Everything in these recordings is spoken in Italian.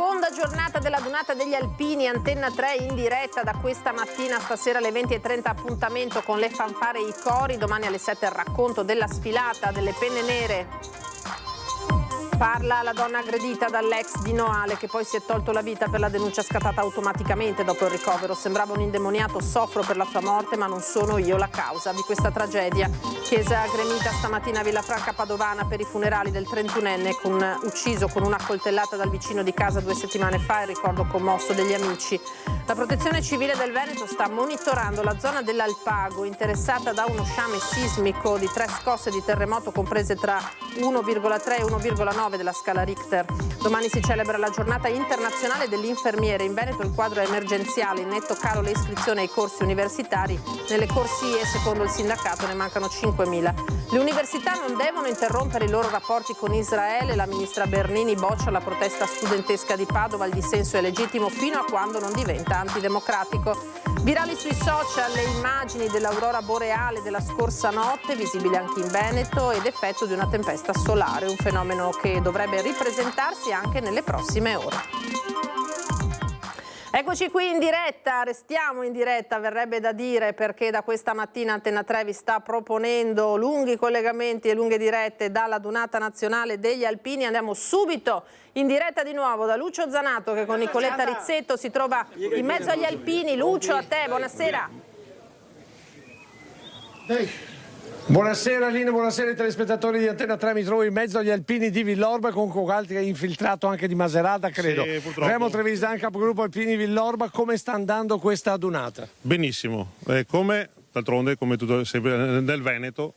Seconda giornata della Dunata degli Alpini, Antenna 3 in diretta da questa mattina, stasera alle 20:30 appuntamento con le fanfare e i cori, domani alle 7 il racconto della sfilata delle penne nere. Parla la donna aggredita dall'ex di Noale che poi si è tolto la vita per la denuncia scattata automaticamente dopo il ricovero. Sembrava un indemoniato, soffro per la sua morte ma non sono io la causa di questa tragedia. Chiesa gremita stamattina a Villafranca Padovana per i funerali del 31enne ucciso con una coltellata dal vicino di casa 2 settimane fa, il ricordo commosso degli amici. La Protezione Civile del Veneto sta monitorando la zona dell'Alpago interessata da uno sciame sismico di 3 scosse di terremoto comprese tra 1,3 e 1,9 della scala Richter. Domani si celebra la giornata internazionale dell'infermiere. In Veneto il quadro è emergenziale, in netto calo le iscrizioni ai corsi universitari. Nelle corsie, secondo il sindacato, ne mancano 5.000. Le università non devono interrompere i loro rapporti con Israele. La ministra Bernini boccia la protesta studentesca di Padova. Il dissenso è legittimo fino a quando non diventa antidemocratico. Virali sui social le immagini dell'aurora boreale della scorsa notte, visibile anche in Veneto, ed effetto di una tempesta solare, un fenomeno che dovrebbe ripresentarsi anche nelle prossime ore. Eccoci qui in diretta, restiamo in diretta, verrebbe da dire, perché da questa mattina Antenna 3 vi sta proponendo lunghi collegamenti e lunghe dirette dalla Dunata Nazionale degli Alpini. Andiamo subito in diretta di nuovo da Lucio Zanato che con Nicoletta Rizzetto si trova in mezzo agli Alpini. Lucio, a te, buonasera. Buonasera Lino, buonasera ai telespettatori di Antenna 3, mi trovo in mezzo agli Alpini di Villorba con Cogalti che è infiltrato anche di Maserata, credo. Sì, purtroppo. Remo Trevisan, capogruppo Alpini Villorba, come sta andando questa adunata? Benissimo, come d'altronde come tutto sempre nel Veneto.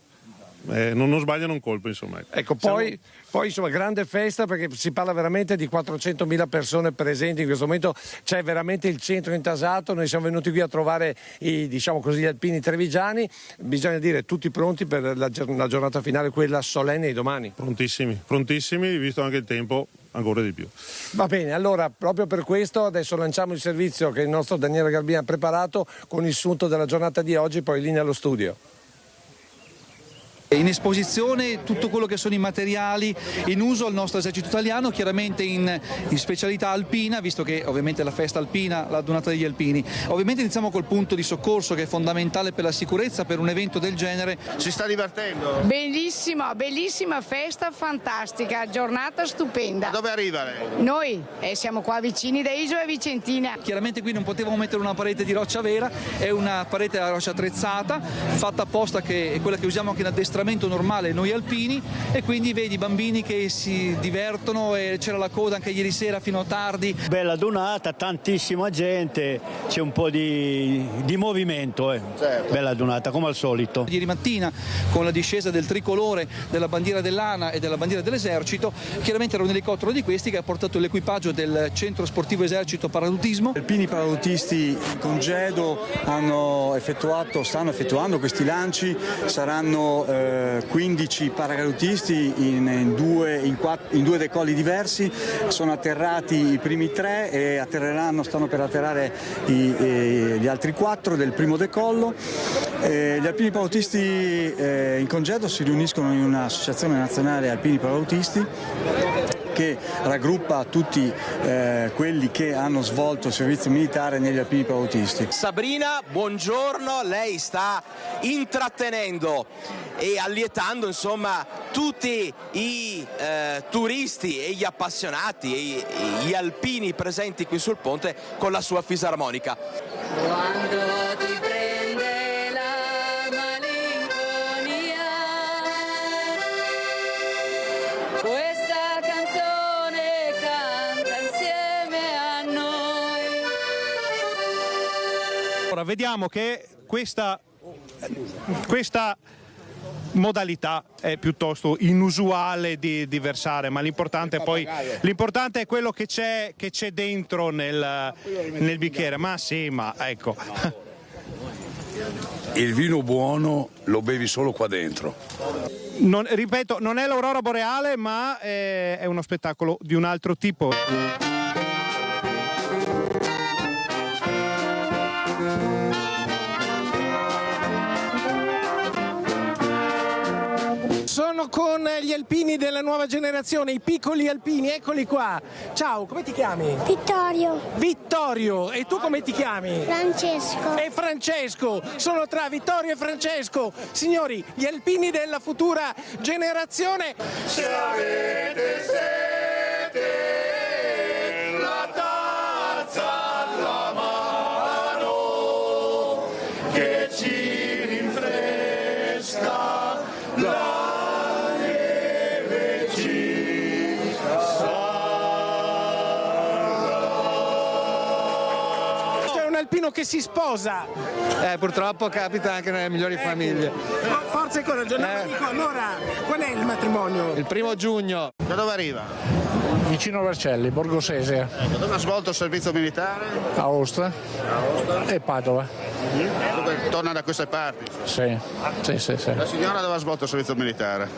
Non sbagliano un colpo, insomma. Ecco, poi insomma grande festa perché si parla veramente di 400.000 persone presenti in questo momento, c'è veramente il centro intasato. Noi siamo venuti qui a trovare diciamo così, gli alpini trevigiani, bisogna dire tutti pronti per la giornata finale, quella solenne di domani. Prontissimi, visto anche il tempo, ancora di più. Va bene, allora proprio per questo adesso lanciamo il servizio che il nostro Daniele Garbini ha preparato con il sunto della giornata di oggi, poi linea allo studio. In esposizione tutto quello che sono i materiali in uso al nostro esercito italiano, chiaramente in specialità alpina, visto che ovviamente la festa alpina, la Dunata degli Alpini. Ovviamente iniziamo col punto di soccorso che è fondamentale per la sicurezza, per un evento del genere. Si sta divertendo? Bellissima, bellissima festa, fantastica, giornata stupenda. Dove arriva lei? Noi siamo qua vicini da Isola Vicentina. Chiaramente qui non potevamo mettere una parete di roccia vera, è una parete a roccia attrezzata, fatta apposta, che è quella che usiamo anche in addestramento normale noi alpini, e quindi vedi i bambini che si divertono e c'era la coda anche ieri sera fino a tardi. Bella Dunata, tantissima gente, c'è un po' di movimento, Certo. Bella Dunata come al solito. Ieri mattina con la discesa del tricolore, della bandiera dell'ANA e della bandiera dell'esercito, chiaramente era un elicottero di questi che ha portato l'equipaggio del centro sportivo esercito paradutismo. Gli alpini paracadutisti in congedo stanno effettuando questi lanci, saranno 15 paracadutisti in due decolli diversi, sono atterrati i primi 3 e stanno per atterrare gli altri 4 del primo decollo. Gli alpini paracadutisti in congedo si riuniscono in un'associazione nazionale alpini paracadutisti che raggruppa tutti quelli che hanno svolto il servizio militare negli alpini paracadutisti. Sabrina, buongiorno, lei sta intrattenendo e allietando insomma tutti i turisti e gli appassionati e gli alpini presenti qui sul ponte con la sua fisarmonica. Quando ti prende la malinconia, questa canzone canta insieme a noi. Ora vediamo che questa modalità è piuttosto inusuale di versare, ma l'importante è quello che c'è dentro nel bicchiere. Ma sì, ma ecco. Il vino buono lo bevi solo qua dentro. Ripeto, non è l'aurora boreale, ma è uno spettacolo di un altro tipo. Sono Sono con gli alpini della nuova generazione, i piccoli alpini, eccoli qua. Ciao, come ti chiami? Vittorio. Vittorio, e tu come ti chiami? Francesco. E Francesco, sono tra Vittorio e Francesco. Signori, gli alpini della futura generazione. Se avete sete, la tazza alla mano, che ci rinfresca, la neve ci salva. C'è un alpino che si sposa. Purtroppo capita anche nelle migliori famiglie. Forza e coraggio. Allora, qual è il matrimonio? Il 1° giugno. Da dove arriva? Vicino a Vercelli, Borgosesia. Ecco, dove ha svolto il servizio militare? Aosta e Padova. Torna da queste parti? Sì. La signora dove ha svolto il servizio militare?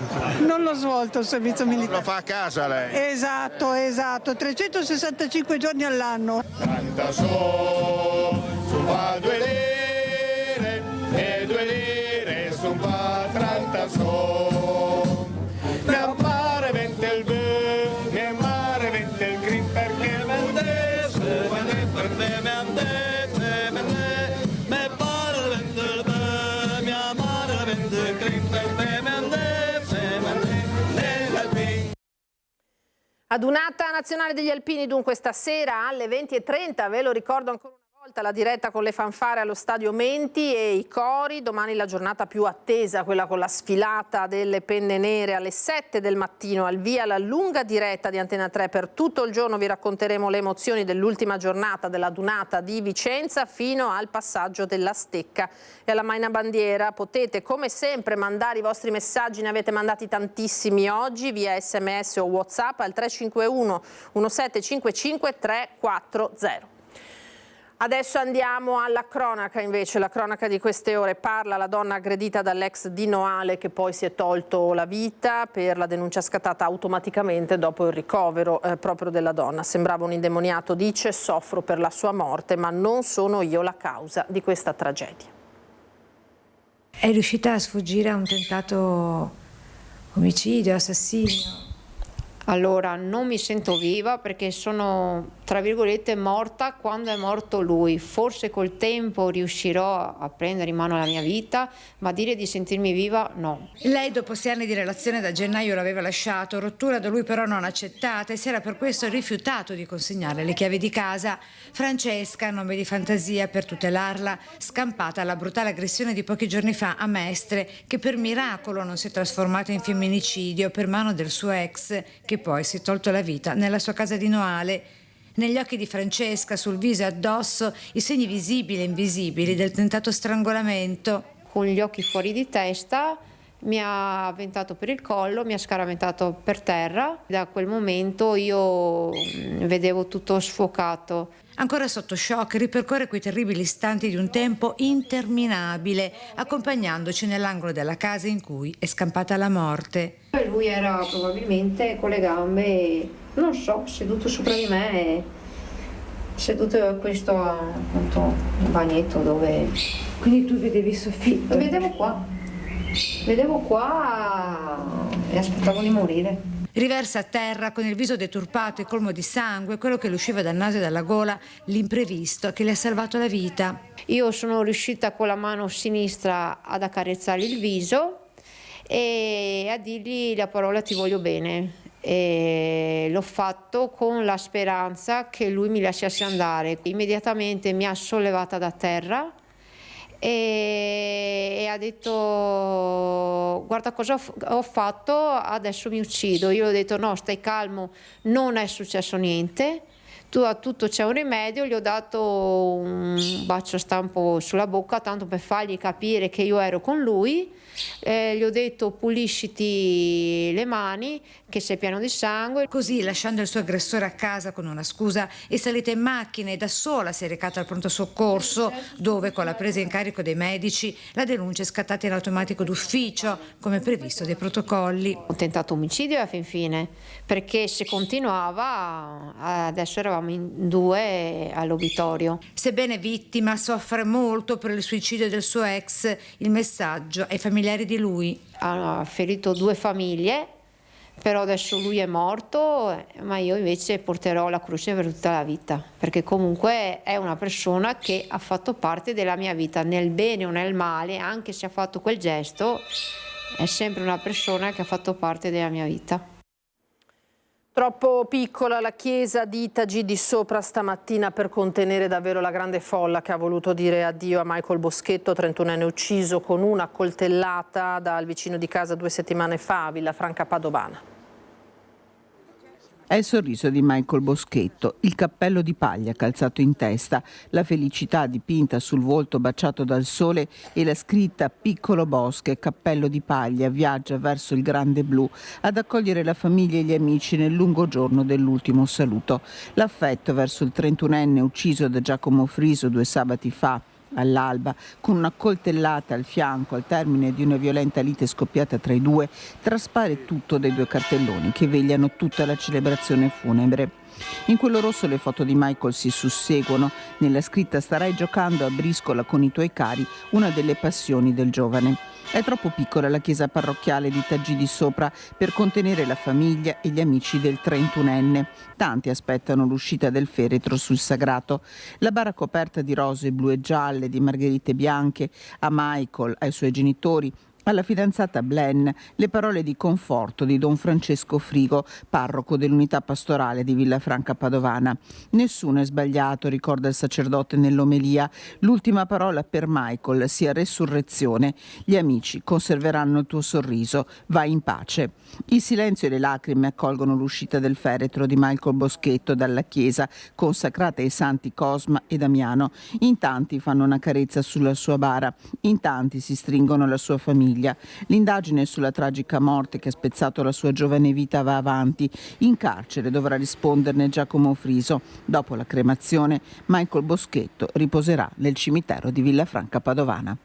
Non l'ho svolto il servizio militare. Lo fa a casa lei? Esatto, 365 giorni all'anno. Canta su fa 2 lire e 2 lire su fa 30 so. Mi pare 20 il bue, mi pare 20 il green perché vendesse, per me mi andesse, mi pare 20 il bue, mi pare 20 il green per me mi andesse, nell'alpino. Adunata nazionale degli alpini dunque stasera alle 20:30, ve lo ricordo ancora una volta, la diretta con le fanfare allo stadio Menti e i cori. Domani la giornata più attesa, quella con la sfilata delle penne nere alle 7 del mattino, al via la lunga diretta di Antena 3. Per tutto il giorno vi racconteremo le emozioni dell'ultima giornata della Dunata di Vicenza fino al passaggio della Stecca e alla Maina Bandiera. Potete come sempre mandare i vostri messaggi, ne avete mandati tantissimi oggi via SMS o WhatsApp al 351 1755 340. Adesso andiamo alla cronaca invece, la cronaca di queste ore. Parla la donna aggredita dall'ex di Noale che poi si è tolto la vita per la denuncia scattata automaticamente dopo il ricovero proprio della donna. Sembrava un indemoniato, dice, soffro per la sua morte ma non sono io la causa di questa tragedia. È riuscita a sfuggire a un tentato omicidio, assassinio? Allora, non mi sento viva perché sono, tra virgolette, morta quando è morto lui. Forse col tempo riuscirò a prendere in mano la mia vita, ma dire di sentirmi viva, no. Lei dopo 6 anni di relazione da gennaio l'aveva lasciato, rottura da lui però non accettata e si era per questo rifiutato di consegnare le chiavi di casa. Francesca, nome di fantasia per tutelarla, scampata alla brutale aggressione di pochi giorni fa a Mestre, che per miracolo non si è trasformata in femminicidio per mano del suo ex, che poi si è tolto la vita nella sua casa di Noale. Negli occhi di Francesca, sul viso e addosso, i segni visibili e invisibili del tentato strangolamento. Con gli occhi fuori di testa mi ha avventato per il collo, mi ha scaraventato per terra. Da quel momento io vedevo tutto sfocato. Ancora sotto shock, ripercorre quei terribili istanti di un tempo interminabile, accompagnandoci nell'angolo della casa in cui è scampata la morte. Lui era probabilmente con le gambe, non so, seduto sopra di me, seduto a questo appunto bagnetto dove... Quindi tu vedevi il soffitto? Vedevo qua e aspettavo di morire. Riversa a terra con il viso deturpato e colmo di sangue, quello che le usciva dal naso e dalla gola, l'imprevisto che le ha salvato la vita. Io sono riuscita con la mano sinistra ad accarezzargli il viso e a dirgli la parola ti voglio bene. E l'ho fatto con la speranza che lui mi lasciasse andare. Immediatamente mi ha sollevata da terra e ha detto guarda cosa ho fatto, adesso mi uccido. Io ho detto no, stai calmo, non è successo niente, a tutto c'è un rimedio. Gli ho dato un bacio stampo sulla bocca tanto per fargli capire che io ero con lui. Gli ho detto pulisciti le mani che sei pieno di sangue. Così, lasciando il suo aggressore a casa con una scusa, è salita in macchina e da sola si è recata al pronto soccorso, dove con la presa in carico dei medici la denuncia è scattata in automatico d'ufficio come previsto dai protocolli. Ho tentato omicidio alla fin fine perché se continuava adesso eravamo eravamo in 2 all'obitorio. Sebbene vittima, soffre molto per il suicidio del suo ex. Il messaggio ai familiari di lui. Ha ferito 2 famiglie, però adesso lui è morto, ma io invece porterò la croce per tutta la vita, perché comunque è una persona che ha fatto parte della mia vita, nel bene o nel male, anche se ha fatto quel gesto, è sempre una persona che ha fatto parte della mia vita. Troppo piccola la chiesa di Tagì di Sopra stamattina per contenere davvero la grande folla che ha voluto dire addio a Michael Boschetto, 31enne ucciso con una coltellata dal vicino di casa 2 settimane fa a Villafranca Padovana. È il sorriso di Michael Boschetto, il cappello di paglia calzato in testa, la felicità dipinta sul volto baciato dal sole e la scritta "Piccolo Bosche, cappello di paglia, viaggia verso il grande blu" ad accogliere la famiglia e gli amici nel lungo giorno dell'ultimo saluto. L'affetto verso il 31enne ucciso da Giacomo Friso 2 sabati fa, all'alba, con una coltellata al fianco al termine di una violenta lite scoppiata tra i due, traspare tutto dai 2 cartelloni che vegliano tutta la celebrazione funebre. In quello rosso le foto di Michael si susseguono, nella scritta "Starai giocando a briscola con i tuoi cari", una delle passioni del giovane. È troppo piccola la chiesa parrocchiale di Tagì di Sopra per contenere la famiglia e gli amici del 31enne. Tanti aspettano l'uscita del feretro sul sagrato. La bara coperta di rose blu e gialle, di margherite bianche, a Michael, ai suoi genitori, alla fidanzata Blen, le parole di conforto di Don Francesco Frigo, parroco dell'unità pastorale di Villafranca Padovana. Nessuno è sbagliato, ricorda il sacerdote nell'omelia. L'ultima parola per Michael sia resurrezione. Gli amici conserveranno il tuo sorriso. Vai in pace. Il silenzio e le lacrime accolgono l'uscita del feretro di Michael Boschetto dalla chiesa, consacrata ai santi Cosma e Damiano. In tanti fanno una carezza sulla sua bara, in tanti si stringono alla sua famiglia. L'indagine sulla tragica morte che ha spezzato la sua giovane vita va avanti. In carcere dovrà risponderne Giacomo Friso. Dopo la cremazione, Michael Boschetto riposerà nel cimitero di Villafranca Padovana.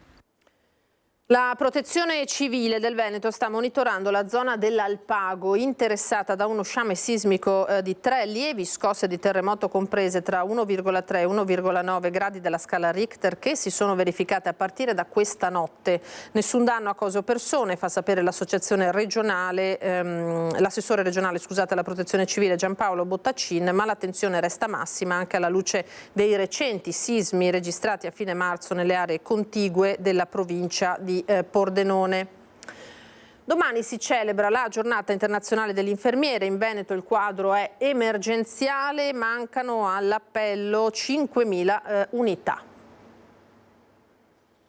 La Protezione Civile del Veneto sta monitorando la zona dell'Alpago, interessata da uno sciame sismico di 3 lievi scosse di terremoto comprese tra 1,3 e 1,9 gradi della scala Richter, che si sono verificate a partire da questa notte. Nessun danno a cose o persone, fa sapere l'associazione regionale, l'assessore regionale alla Protezione Civile Giampaolo Bottaccin, ma l'attenzione resta massima anche alla luce dei recenti sismi registrati a fine marzo nelle aree contigue della provincia di Pordenone. Domani si celebra la giornata internazionale dell'infermiere. In Veneto il quadro è emergenziale, mancano all'appello 5.000 unità.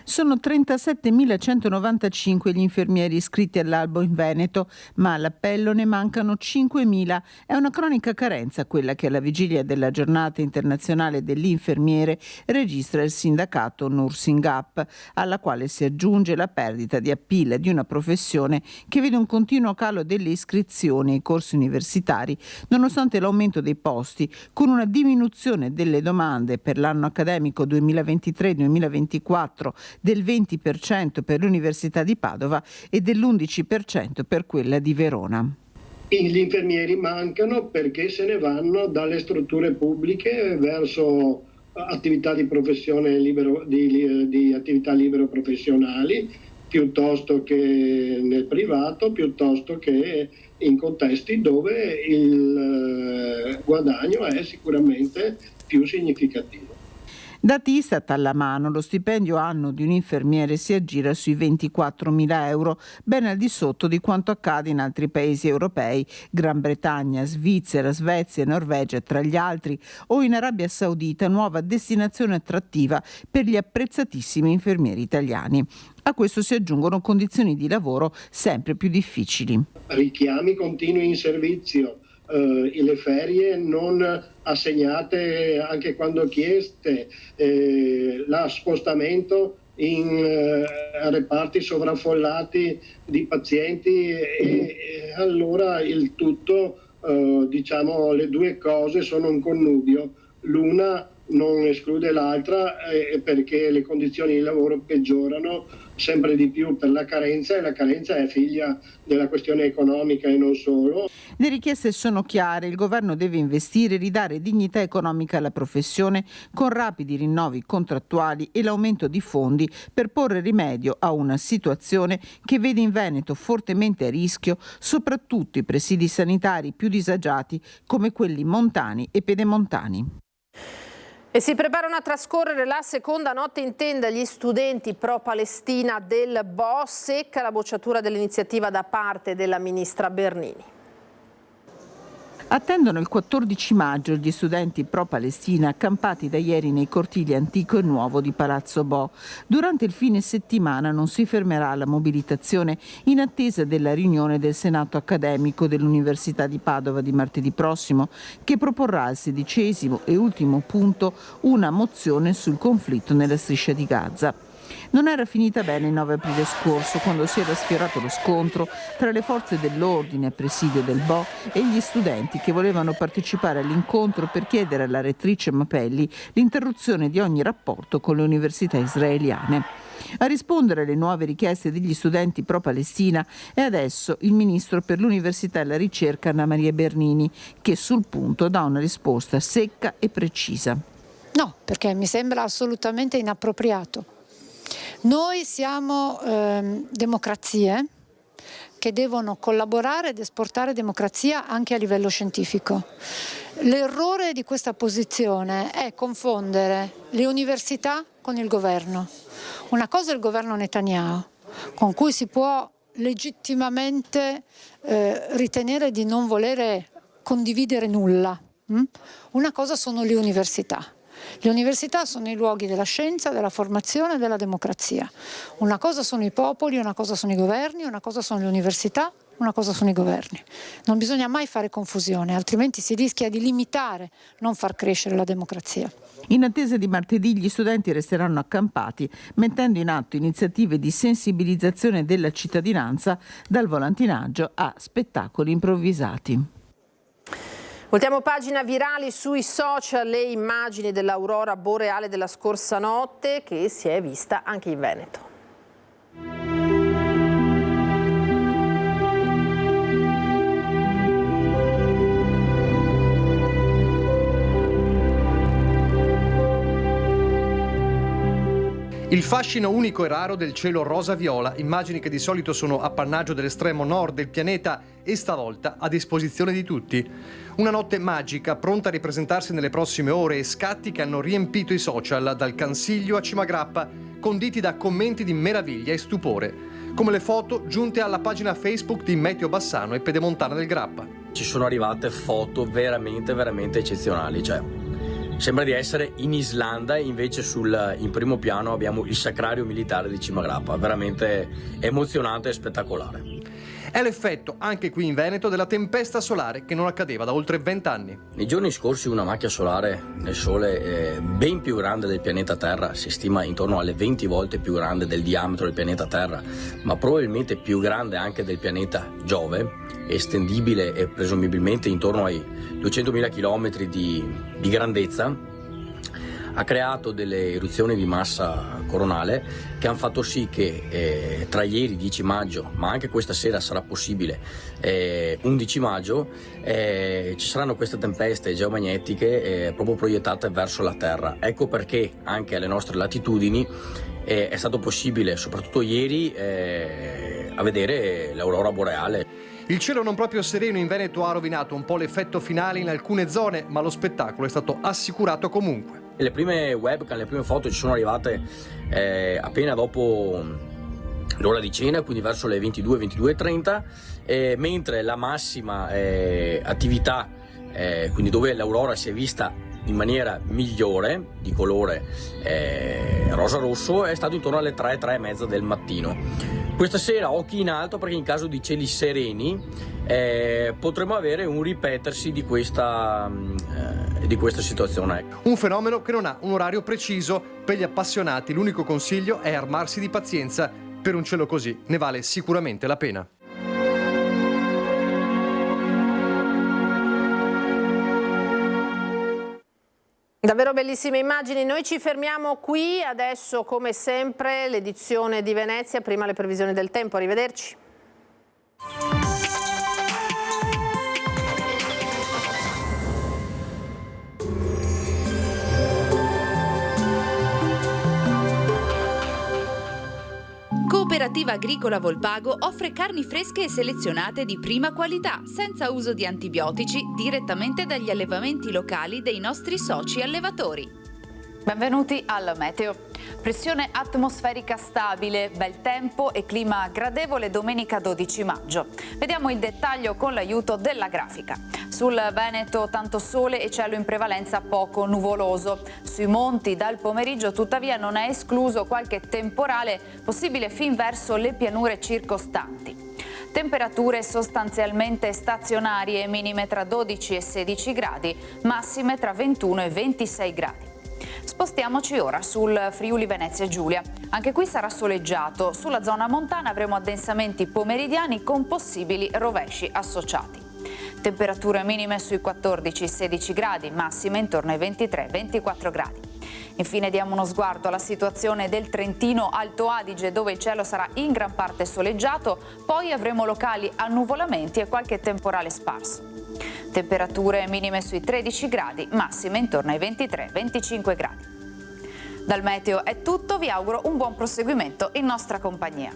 Sono 37.195 gli infermieri iscritti all'albo in Veneto, ma all'appello ne mancano 5.000. È una cronica carenza quella che alla vigilia della giornata internazionale dell'infermiere registra il sindacato Nursing Up, alla quale si aggiunge la perdita di appeal di una professione che vede un continuo calo delle iscrizioni ai corsi universitari, nonostante l'aumento dei posti, con una diminuzione delle domande per l'anno accademico 2023-2024 del 20% per l'Università di Padova e dell'11% per quella di Verona. Gli infermieri mancano perché se ne vanno dalle strutture pubbliche verso attività di professione di attività libero professionali, piuttosto che nel privato, piuttosto che in contesti dove il guadagno è sicuramente più significativo. Dati Istat alla mano, lo stipendio annuo di un infermiere si aggira sui 24.000 euro, ben al di sotto di quanto accade in altri paesi europei, Gran Bretagna, Svizzera, Svezia e Norvegia tra gli altri, o in Arabia Saudita, nuova destinazione attrattiva per gli apprezzatissimi infermieri italiani. A questo si aggiungono condizioni di lavoro sempre più difficili. Richiami continui in servizio, le ferie non assegnate anche quando chieste, lo spostamento in reparti sovraffollati di pazienti e allora il tutto, le due cose sono un connubio. L'una non esclude l'altra, perché le condizioni di lavoro peggiorano sempre di più per la carenza, e la carenza è figlia della questione economica e non solo. Le richieste sono chiare: il governo deve investire e ridare dignità economica alla professione con rapidi rinnovi contrattuali e l'aumento di fondi per porre rimedio a una situazione che vede in Veneto fortemente a rischio soprattutto i presidi sanitari più disagiati come quelli montani e pedemontani. E si preparano a trascorrere la seconda notte in tenda gli studenti pro-Palestina del Bo. Secca la bocciatura dell'iniziativa da parte della ministra Bernini. Attendono il 14 maggio gli studenti pro-Palestina accampati da ieri nei cortili Antico e Nuovo di Palazzo Bo. Durante il fine settimana non si fermerà la mobilitazione in attesa della riunione del Senato accademico dell'Università di Padova di martedì prossimo, che proporrà al 16° e ultimo punto una mozione sul conflitto nella striscia di Gaza. Non era finita bene il 9 aprile scorso, quando si era sfiorato lo scontro tra le forze dell'ordine a presidio del Bo e gli studenti che volevano partecipare all'incontro per chiedere alla rettrice Mapelli l'interruzione di ogni rapporto con le università israeliane. A rispondere alle nuove richieste degli studenti pro-Palestina è adesso il ministro per l'Università e la Ricerca Anna Maria Bernini, che sul punto dà una risposta secca e precisa. No, perché mi sembra assolutamente inappropriato. Noi siamo democrazie che devono collaborare ed esportare democrazia anche a livello scientifico. L'errore di questa posizione è confondere le università con il governo. Una cosa è il governo Netanyahu, con cui si può legittimamente ritenere di non volere condividere nulla. Una cosa sono le università. Le università sono i luoghi della scienza, della formazione e della democrazia. Una cosa sono i popoli, una cosa sono i governi, una cosa sono le università, una cosa sono i governi. Non bisogna mai fare confusione, altrimenti si rischia di limitare, non far crescere la democrazia. In attesa di martedì gli studenti resteranno accampati, mettendo in atto iniziative di sensibilizzazione della cittadinanza, dal volantinaggio a spettacoli improvvisati. Voltiamo pagina. Virali sui social le immagini dell'aurora boreale della scorsa notte, che si è vista anche in Veneto. Il fascino unico e raro del cielo rosa-viola, immagini che di solito sono appannaggio dell'estremo nord del pianeta e stavolta a disposizione di tutti. Una notte magica, pronta a ripresentarsi nelle prossime ore, e scatti che hanno riempito i social, dal Cansiglio a Cimagrappa, conditi da commenti di meraviglia e stupore, come le foto giunte alla pagina Facebook di Meteo Bassano e Pedemontana del Grappa. Ci sono arrivate foto veramente eccezionali, sembra di essere in Islanda e invece in primo piano abbiamo il sacrario militare di Cimagrappa, veramente emozionante e spettacolare. È l'effetto, anche qui in Veneto, della tempesta solare che non accadeva da oltre 20 anni. Nei giorni scorsi una macchia solare nel Sole ben più grande del pianeta Terra, si stima intorno alle 20 volte più grande del diametro del pianeta Terra, ma probabilmente più grande anche del pianeta Giove, estendibile e presumibilmente intorno ai 200.000 km di grandezza, ha creato delle eruzioni di massa coronale che hanno fatto sì che tra ieri 10 maggio, ma anche questa sera sarà possibile 11 maggio, ci saranno queste tempeste geomagnetiche proprio proiettate verso la Terra. Ecco perché anche alle nostre latitudini è stato possibile, soprattutto ieri, a vedere l'aurora boreale. Il cielo non proprio sereno in Veneto ha rovinato un po' l'effetto finale in alcune zone, ma lo spettacolo è stato assicurato comunque. Le prime webcam, le prime foto ci sono arrivate appena dopo l'ora di cena, quindi verso le 22:30, mentre la massima attività, quindi dove l'aurora si è vista in maniera migliore, di colore rosa-rosso, è stato intorno alle 3:30 del mattino. Questa sera occhi in alto, perché in caso di cieli sereni potremo avere un ripetersi di questa situazione. Un fenomeno che non ha un orario preciso. Per gli appassionati l'unico consiglio è armarsi di pazienza. Per un cielo così ne vale sicuramente la pena. Davvero bellissime immagini, noi ci fermiamo qui, adesso come sempre l'edizione di Venezia, prima le previsioni del tempo, arrivederci. Cooperativa Agricola Volpago offre carni fresche e selezionate di prima qualità, senza uso di antibiotici, direttamente dagli allevamenti locali dei nostri soci allevatori. Benvenuti al meteo. Pressione atmosferica stabile, bel tempo e clima gradevole domenica 12 maggio. Vediamo il dettaglio con l'aiuto della grafica. Sul Veneto tanto sole e cielo in prevalenza poco nuvoloso. Sui monti dal pomeriggio tuttavia non è escluso qualche temporale possibile fin verso le pianure circostanti. Temperature sostanzialmente stazionarie, minime tra 12 e 16 gradi, massime tra 21 e 26 gradi. Spostiamoci ora sul Friuli Venezia Giulia. Anche qui sarà soleggiato. Sulla zona montana avremo addensamenti pomeridiani con possibili rovesci associati. Temperature minime sui 14-16 gradi, massime intorno ai 23-24 gradi. Infine diamo uno sguardo alla situazione del Trentino Alto Adige, dove il cielo sarà in gran parte soleggiato, poi avremo locali annuvolamenti e qualche temporale sparso. Temperature minime sui 13 gradi, massime intorno ai 23-25 gradi. Dal meteo è tutto, vi auguro un buon proseguimento in nostra compagnia.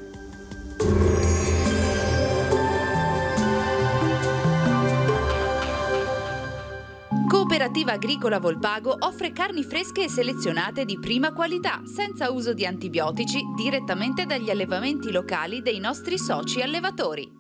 Cooperativa Agricola Volpago offre carni fresche e selezionate di prima qualità, senza uso di antibiotici, direttamente dagli allevamenti locali dei nostri soci allevatori.